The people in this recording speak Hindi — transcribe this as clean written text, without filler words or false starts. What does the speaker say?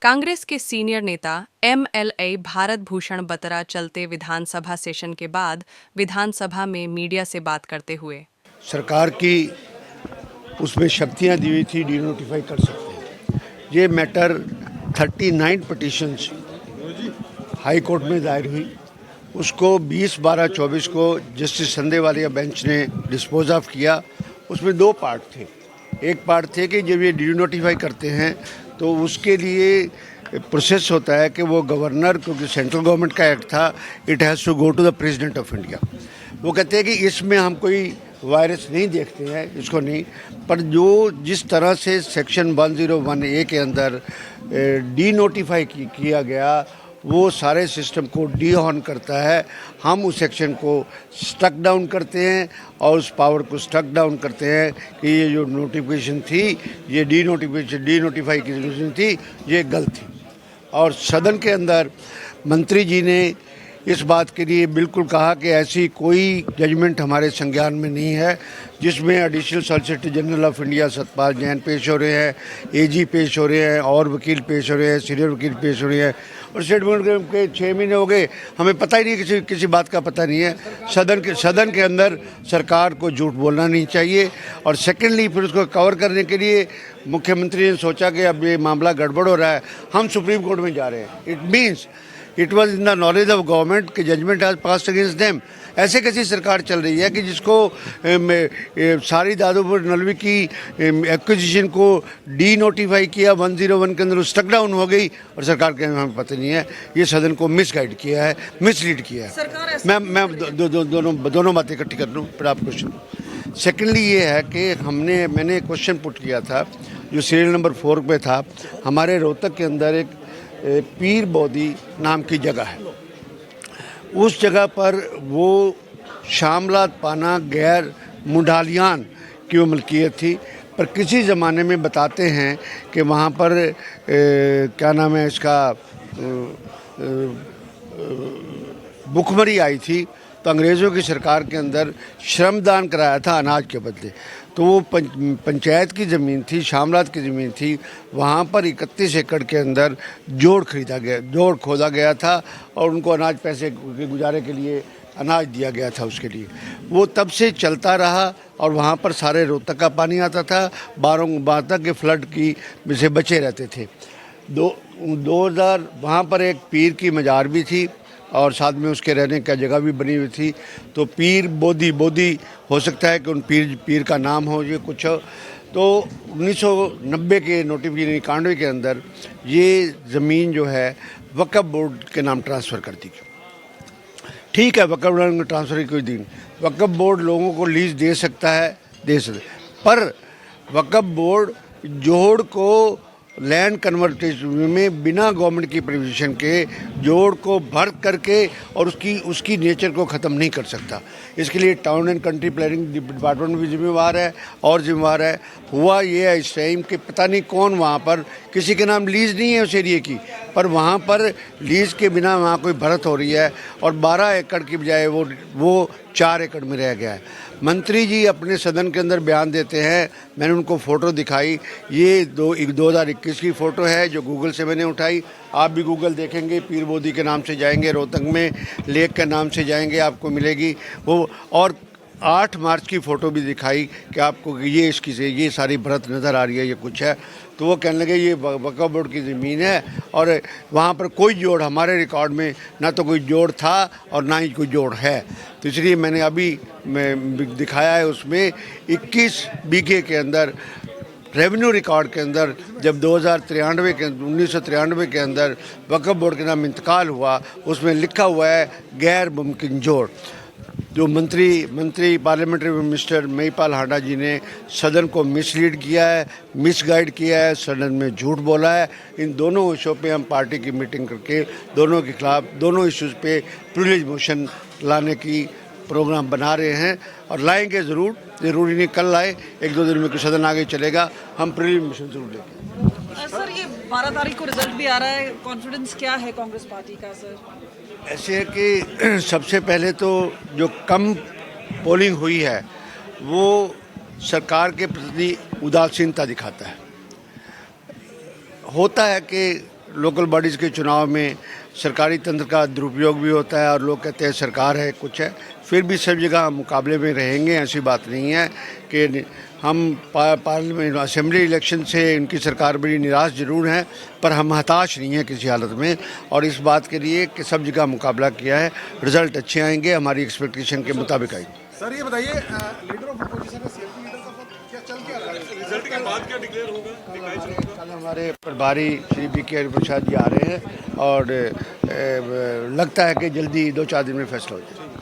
कांग्रेस के सीनियर नेता एमएलए भारत भूषण बतरा चलते विधानसभा सेशन के बाद विधानसभा में मीडिया से बात करते हुए सरकार की उसमें शक्तियां दी हुई थी डीनोटिफाई कर सकते हैं। ये मैटर 39 पिटीशंस हाई कोर्ट में दायर हुई, उसको 20/12/24 को जस्टिस संदेवालिया बेंच ने डिस्पोज ऑफ किया। उसमें दो पार्ट थे। एक पार्ट थे कि जब ये डीनोटिफाई करते हैं तो उसके लिए प्रोसेस होता है कि वो गवर्नर, क्योंकि सेंट्रल गवर्नमेंट का एक्ट था, it has to go to the president of India. वो कहते हैं कि इसमें हम कोई वायरस नहीं देखते हैं, इसको नहीं, पर जो जिस तरह से सेक्शन 101A के अंदर डीनोटिफाई किया गया वो सारे सिस्टम को डी ऑन करता है। हम उस सेक्शन को स्टक डाउन करते हैं और उस पावर को स्टक डाउन करते हैं कि ये जो नोटिफिकेशन थी, ये डीनोटिफाई की नोटिफिकेशन थी, ये गलत थी। और सदन के अंदर मंत्री जी ने इस बात के लिए बिल्कुल कहा कि ऐसी कोई जजमेंट हमारे संज्ञान में नहीं है जिसमें additional solicitor general of India Satpal Jain पेश हो रहे हैं, एजी पेश हो रहे हैं और वकील पेश हो रहे हैं, सीनियर वकील पेश हो रहे हैं। और स्टेटमेंट के 6 महीने हो गए, हमें पता ही नहीं, किसी बात का पता नहीं है। सदन के अंदर सरकार को झूठ बोलना नहीं चाहिए। और सेकेंडली फिर उसको कवर करने के लिए मुख्यमंत्री ने सोचा कि अब ये मामला गड़बड़ हो रहा है, हम सुप्रीम कोर्ट में जा रहे हैं। It means it was in the knowledge of government कि judgement has passed against them. ऐसे कैसी सरकार चल रही है कि जिसको सारी दादोपुर नलवी की एक्विजिशन को डी नोटिफाई किया, 101 के अंदर स्टक डाउन हो गई और सरकार के हमें पता नहीं है। ये सदन को मिसगाइड किया है, मिसलीड किया है। मैं दोनों बातें इकट्ठी कर लूँ फिर आप क्वेश्चन। सेकेंडली ये है कि मैंने क्वेश्चन पुट किया था जो सीरियल नंबर 4 पे था। हमारे रोहतक के अंदर एक पीर बोदी नाम की जगह है। उस जगह पर वो शामलात पाना गैर मुंडालियान की वो मलकियत थी, पर किसी ज़माने में बताते हैं कि वहाँ पर क्या नाम है इसका, भुखमरी आई थी तो अंग्रेज़ों की सरकार के अंदर श्रमदान कराया था अनाज के बदले। तो वो पंचायत की ज़मीन थी, शामलात की ज़मीन थी, वहाँ पर 31 एकड़ के अंदर जोड़ खोदा गया था और उनको अनाज पैसे के गुजारे के लिए अनाज दिया गया था। उसके लिए वो तब से चलता रहा और वहाँ पर सारे रोहतक का पानी आता था, 12 के फ्लड की से बचे रहते थे। 2000 वहाँ पर एक पीर की मज़ार भी थी और साथ में उसके रहने का जगह भी बनी हुई थी। तो पीर बोदी हो सकता है कि उन पीर का नाम हो, ये कुछ हो। तो 1990 के नोटिफिकेशन 91 के अंदर ये ज़मीन जो है वक्फ बोर्ड के नाम ट्रांसफ़र कर दी गई। ठीक है, वक्फ बोर्ड में ट्रांसफ़र की कोई दिन, वक्फ बोर्ड लोगों को लीज दे सकता है, पर वक्फ बोर्ड जोड़ को लैंड कन्वर्टेशन में बिना गवर्नमेंट की परमिशन के जोड़ को भर करके और उसकी नेचर को ख़त्म नहीं कर सकता। इसके लिए town and country planning department भी जिम्मेवार है और जिम्मेवार है। हुआ ये है इस टाइम कि पता नहीं कौन वहाँ पर, किसी के नाम लीज़ नहीं है उस एरिए की, पर वहाँ पर लीज़ के बिना वहाँ कोई भरत हो रही है और 12 एकड़ की बजाय वो 4 एकड़ में रह गया है। मंत्री जी अपने सदन के अंदर बयान देते हैं, मैंने उनको फ़ोटो दिखाई, ये 2021 की फ़ोटो है जो गूगल से मैंने उठाई। आप भी गूगल देखेंगे, पीर बोदी के नाम से जाएंगे, रोहतक में लेक के नाम से जाएंगे, आपको मिलेगी वो। और 8 मार्च की फ़ोटो भी दिखाई कि आपको ये इसकी से ये सारी भरत नज़र आ रही है, ये कुछ है। तो वो कहने लगे ये वक्फ बोर्ड की ज़मीन है और वहाँ पर कोई जोड़, हमारे रिकॉर्ड में ना तो कोई जोड़ था और ना ही कोई जोड़ है। तो इसलिए मैंने अभी दिखाया है, उसमें 21 बीघे के अंदर रेवेन्यू रिकॉर्ड के अंदर जब 1993 के अंदर वक्फ बोर्ड के नाम इंतकाल हुआ, उसमें लिखा हुआ है गैर मुमकिन जोड़। जो मंत्री पार्लियामेंट्री मिनिस्टर महिपाल हांडा जी ने सदन को मिसलीड किया है, मिसगाइड किया है, सदन में झूठ बोला है। इन दोनों इशू पे हम पार्टी की मीटिंग करके दोनों के खिलाफ, दोनों इश्यूज़ पे प्रिविलेज मोशन लाने की प्रोग्राम बना रहे हैं और लाएंगे ज़रूरी नहीं कल लाए, 1-2 दिन में सदन आगे चलेगा, हम प्रिविलेज मोशन ज़रूर लेंगे। सर, ये 12 तारीख को रिजल्ट भी आ रहा है, कॉन्फिडेंस क्या है कांग्रेस पार्टी का सर? ऐसे है कि सबसे पहले तो जो कम पोलिंग हुई है वो सरकार के प्रति उदासीनता दिखाता है। होता है कि लोकल बॉडीज़ के चुनाव में सरकारी तंत्र का दुरुपयोग भी होता है और लोग कहते हैं सरकार है कुछ है, फिर भी सब जगह मुकाबले में रहेंगे। ऐसी बात नहीं है कि हम पार्लियामेंट असेंबली इलेक्शन से इनकी सरकार बड़ी निराश जरूर है, पर हम हताश नहीं हैं किसी हालत में, और इस बात के लिए कि सब जगह मुकाबला किया है, रिजल्ट अच्छे आएंगे, हमारी एक्सपेक्टेशन के मुताबिक आएंगे। सर ये बताइए, लीडर ऑफ अपोजिशन है, सीएलपी लीडर का पद क्या चल क्या रहा है? रिजल्ट के बाद क्या डिक्लेयर होगा? कल हमारे प्रभारी श्री BK प्रसाद जी आ रहे हैं और लगता है कि जल्दी 2-4 दिन में फैसला हो जाएगा।